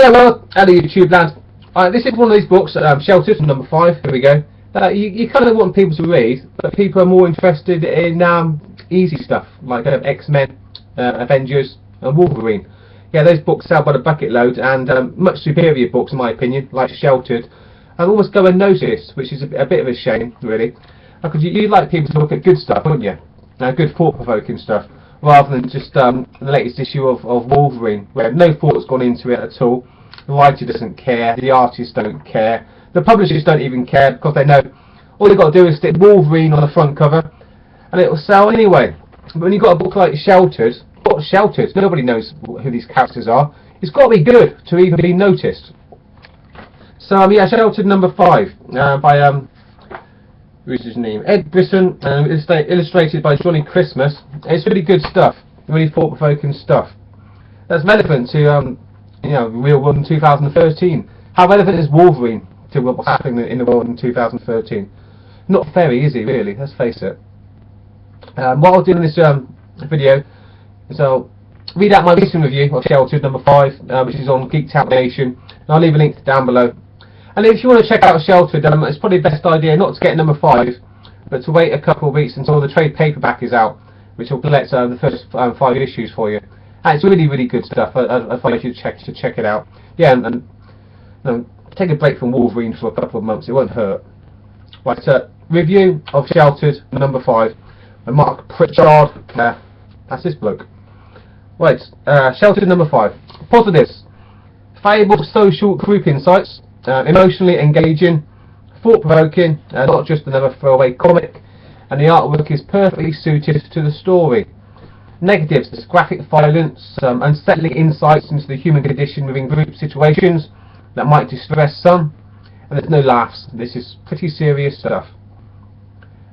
Hello world, hello YouTube land. This is one of these books, Sheltered, number 5, here we go. You kind of want people to read, but people are more interested in easy stuff, like X-Men, Avengers and Wolverine. Yeah, those books sell by the bucket load, and much superior books in my opinion, like Sheltered, and almost go unnoticed, which is a bit of a shame really. Because you'd like people to look at good stuff, wouldn't you? Good thought-provoking stuff, rather than just the latest issue of Wolverine, where no thought's gone into it at all. The writer doesn't care, the artists don't care, the publishers don't even care, because they know all they've got to do is stick Wolverine on the front cover and it will sell anyway. But when you've got a book like Sheltered, what's Sheltered? Nobody knows who these characters are. It's got to be good to even be noticed. So yeah, Sheltered number 5 by who's his name? Ed Brisson, illustrated by Johnny Christmas. It's really good stuff, really thought-provoking stuff. That's relevant to the real world in 2013. How relevant is Wolverine to what's happening in the world in 2013? Not very, is he really? Let's face it. What I'll do in this video is I'll read out my recent review of Sheltered number 5, which is on Geeked Out Nation, and I'll leave a link down below. And if you want to check out Sheltered, it's probably the best idea not to get number 5, but to wait a couple of weeks until the trade paperback is out, which will collect the first 5 issues for you. And it's really, really good stuff. I find you should check it out. Yeah, and take a break from Wolverine for a couple of months. It won't hurt. Right, review of Sheltered number 5 by Mark Pritchard. That's this bloke. Right, Sheltered number 5. Positives: valuable social group insights. Emotionally engaging, thought-provoking, not just another throwaway comic, and the artwork is perfectly suited to the story. Negatives: there's graphic violence, unsettling insights into the human condition within group situations that might distress some, and there's no laughs. This is pretty serious stuff.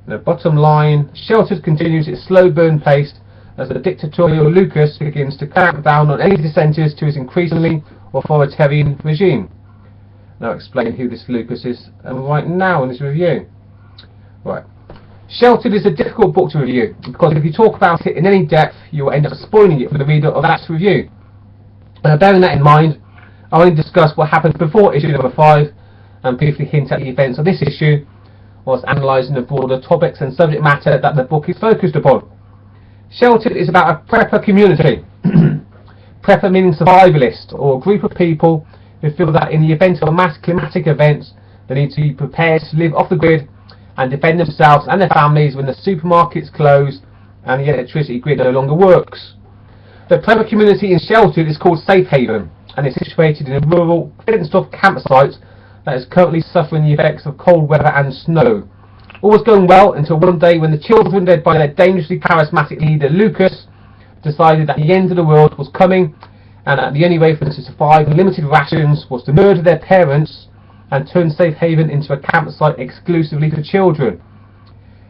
And the bottom line: Sheltered continues its slow burn pace as the dictatorial Lucas begins to clamp down on any dissenters to his increasingly authoritarian regime. Now I'll explain who this Lucas is right now in this review. Right. Sheltered is a difficult book to review, because if you talk about it in any depth, you will end up spoiling it for the reader of that review. Bearing that in mind, I'll only discuss what happened before issue number 5, and briefly hint at the events of this issue, whilst analysing the broader topics and subject matter that the book is focused upon. Sheltered is about a prepper community. Prepper meaning survivalist, or a group of people who feel that in the event of a mass climatic event, they need to be prepared to live off the grid and defend themselves and their families when the supermarkets close and the electricity grid no longer works. The prepper community in Sheltered is called Safe Haven, and is situated in a rural, fenced-off campsite that is currently suffering the effects of cold weather and snow. All was going well until one day when the children, led by their dangerously charismatic leader Lucas, decided that the end of the world was coming, and that the only way for them to survive on limited rations was to murder their parents and turn Safe Haven into a campsite exclusively for children.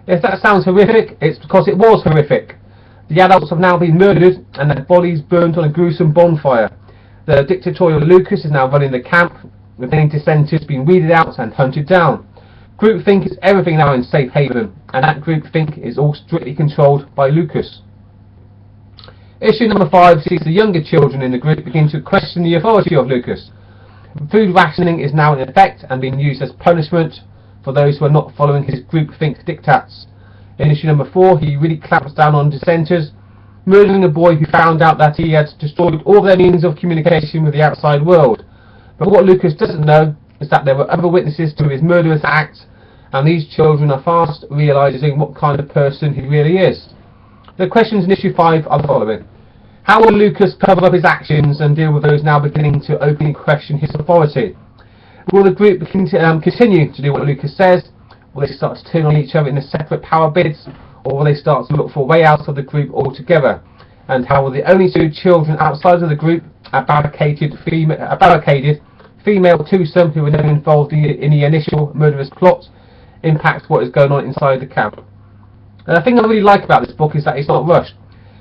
If that sounds horrific, it's because it was horrific. The adults have now been murdered and their bodies burned on a gruesome bonfire. The dictatorial Lucas is now running the camp, with many dissenters being weeded out and hunted down. Groupthink is everything now in Safe Haven, and that groupthink is all strictly controlled by Lucas. Issue number 5 sees the younger children in the group begin to question the authority of Lucas. Food rationing is now in effect and being used as punishment for those who are not following his groupthink diktats. In issue number 4, he really clamps down on dissenters, murdering a boy who found out that he had destroyed all their means of communication with the outside world. But what Lucas doesn't know is that there were other witnesses to his murderous acts, and these children are fast realising what kind of person he really is. The questions in issue 5 are the following. How will Lucas cover up his actions and deal with those now beginning to openly question his authority? Will the group continue to do what Lucas says? Will they start to turn on each other in a separate power bids? Or will they start to look for a way out of the group altogether? And how will the only 2 children outside of the group, a barricaded female twosome who were never involved in the initial murderous plot, impact what is going on inside the camp? And the thing I really like about this book is that it's not rushed.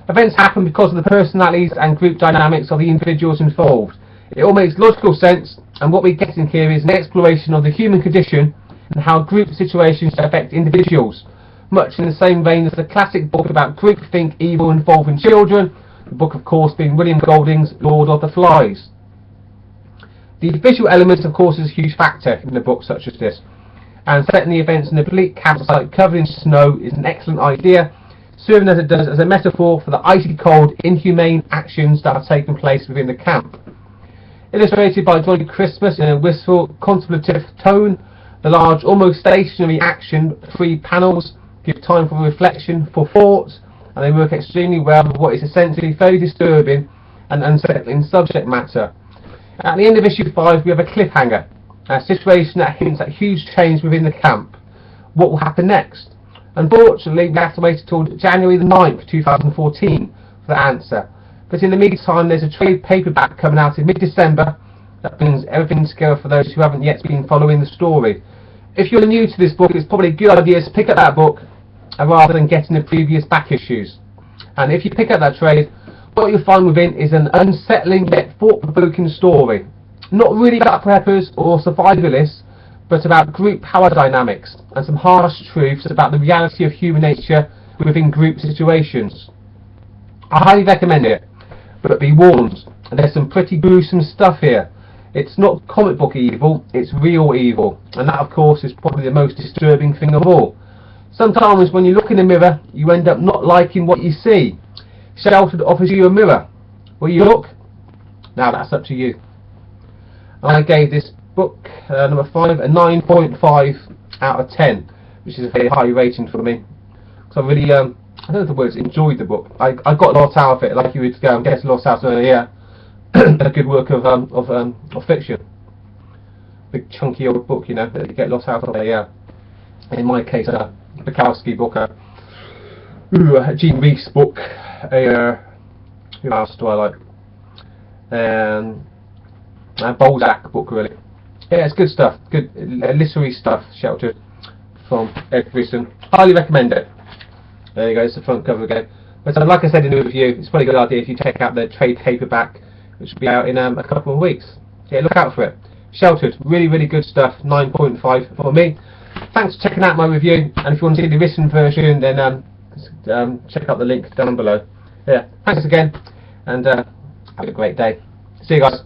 Events happen because of the personalities and group dynamics of the individuals involved. It all makes logical sense, and what we get in here is an exploration of the human condition and how group situations affect individuals, much in the same vein as the classic book about groupthink evil involving children, the book of course being William Golding's Lord of the Flies. The visual element, of course, is a huge factor in a book such as this, and setting the events in a bleak campsite covered in snow is an excellent idea, serving as it does as a metaphor for the icy cold, inhumane actions that have taken place within the camp. Illustrated by Johnny Christmas in a wistful, contemplative tone, the large, almost stationary action-free panels give time for reflection, for thought, and they work extremely well with what is essentially very disturbing and unsettling subject matter. At the end of issue 5 we have a cliffhanger, a situation that hints at huge change within the camp. What will happen next? Unfortunately, we have to wait until January the 9th, 2014 for the answer. But in the meantime, there's a trade paperback coming out in mid-December that brings everything together for those who haven't yet been following the story. If you're new to this book, it's probably a good idea to pick up that book rather than getting the previous back issues. And if you pick up that trade, what you'll find within is an unsettling yet thought-provoking story. Not really about preppers or survivalists, but about group power dynamics and some harsh truths about the reality of human nature within group situations. I highly recommend it, but be warned, there's some pretty gruesome stuff here. It's not comic book evil, it's real evil, and that of course is probably the most disturbing thing of all. Sometimes when you look in the mirror, you end up not liking what you see. Sheltered offers you a mirror. Will you look? Now that's up to you. I gave this book, number 5, a 9.5 out of 10, which is a very high rating for me. So I really, I don't know the words, enjoyed the book. I got a lot out of it, like you would go and get a lot out of it, yeah. A good work of fiction. Big chunky old book, you know, that you get lots out of it, yeah. In my case, a Bukowski book, a Gene Reese book, who else do I like? A Balzac book, really. Yeah, it's good stuff, good literary stuff, Sheltered, from Ed Brisson. Highly recommend it. There you go, it's the front cover again. But like I said in the review, it's probably a good idea if you check out the trade paperback, which will be out in a couple of weeks. Yeah, look out for it. Sheltered, really, really good stuff. 9.5 for me. Thanks for checking out my review, and if you want to see the written version, then check out the link down below. Yeah, thanks again, and have a great day. See you guys.